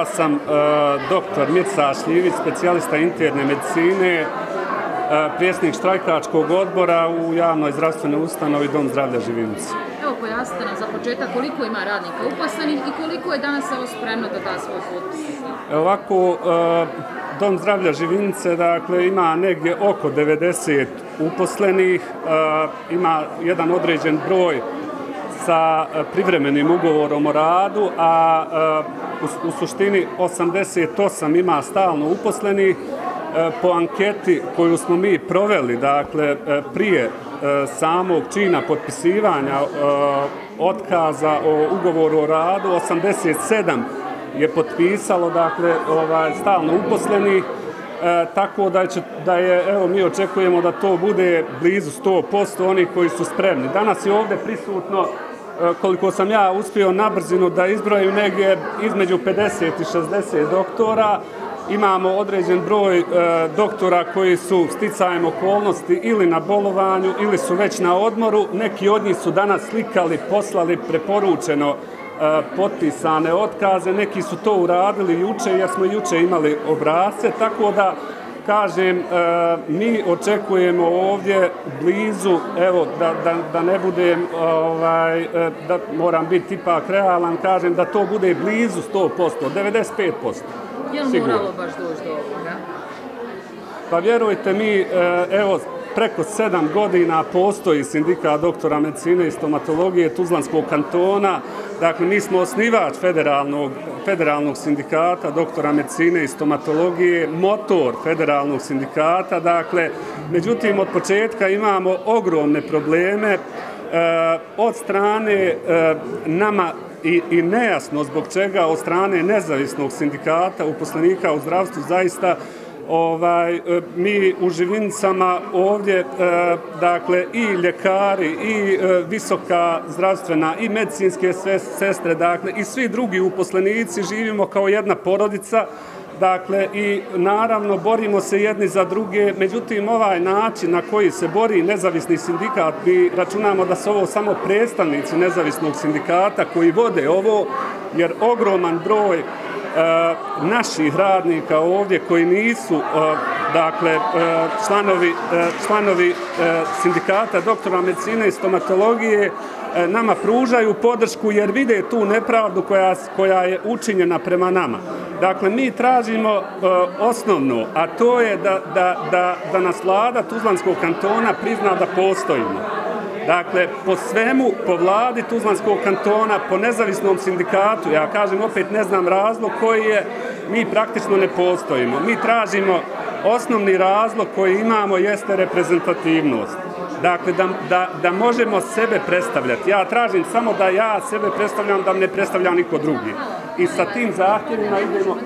ja sam dr. Mirsa Šljivić, specijalista interne medicine, predsjednik štrajkačkog odbora u javnoj zdravstvenoj ustanovi Dom zdravlja Živinci. Evo pojasnite nam za početak koliko ima radnika uposlenih i koliko je danas spremno da da svoj potpis. Ovako, Dom zdravlja Živinice dakle, ima negdje oko 90 uposlenih, ima jedan određen broj sa privremenim ugovorom o radu, a u suštini 88 ima stalno uposlenih. Po anketi koju smo mi proveli, dakle, prije samog čina potpisivanja otkaza o ugovoru o radu, 87 je potpisalo, dakle, stalno uposlenih, tako da je, evo, mi očekujemo da to bude blizu 100% onih koji su spremni. Danas je ovdje prisutno, koliko sam ja uspio na brzinu da izbrojim, negdje između 50 i 60 doktora. Imamo određen broj doktora koji su sticajem okolnosti ili na bolovanju ili su već na odmoru. Neki od njih su danas slikali, poslali preporučeno potpisane otkaze. Neki su to uradili juče jer smo juče imali obrasce. Tako da, kažem, mi očekujemo ovdje blizu, evo, da ne budem, da moram biti ipak realan, kažem da to bude blizu 100%, 95%. Je li moralo baš doći do ovoga? Pa vjerujte mi, evo, preko 7 godina postoji sindikat doktora medicine i stomatologije Tuzlanskog kantona. Dakle, mi smo osnivač federalnog sindikata doktora medicine i stomatologije, motor federalnog sindikata. Dakle, međutim, od početka imamo ogromne probleme od strane nama i nejasno zbog čega od strane nezavisnog sindikata uposlenika u zdravstvu. Zaista mi u Živinicama ovdje, dakle, i ljekari i visoka zdravstvena i medicinske sestre, dakle, i svi drugi uposlenici živimo kao jedna porodica. Dakle, i naravno borimo se jedni za druge, međutim ovaj način na koji se bori nezavisni sindikat, mi računamo da su ovo samo predstavnici nezavisnog sindikata koji vode ovo, jer ogroman broj naših radnika ovdje koji nisu, dakle, članovi sindikata doktora medicine i stomatologije nama pružaju podršku jer vide tu nepravdu koja je učinjena prema nama. Dakle, mi tražimo osnovno, a to je da nas vlada Tuzlanskog kantona prizna da postojimo. Dakle, po svemu, po vladi Tuzlanskog kantona, po nezavisnom sindikatu, ja kažem opet ne znam razlog koji je, mi praktično ne postojimo. Mi tražimo osnovni razlog koji imamo jeste reprezentativnost. Dakle, da možemo sebe predstavljati. Ja tražim samo da ja sebe predstavljam, da me ne predstavlja niko drugi. I sa tim zahtjevima idemo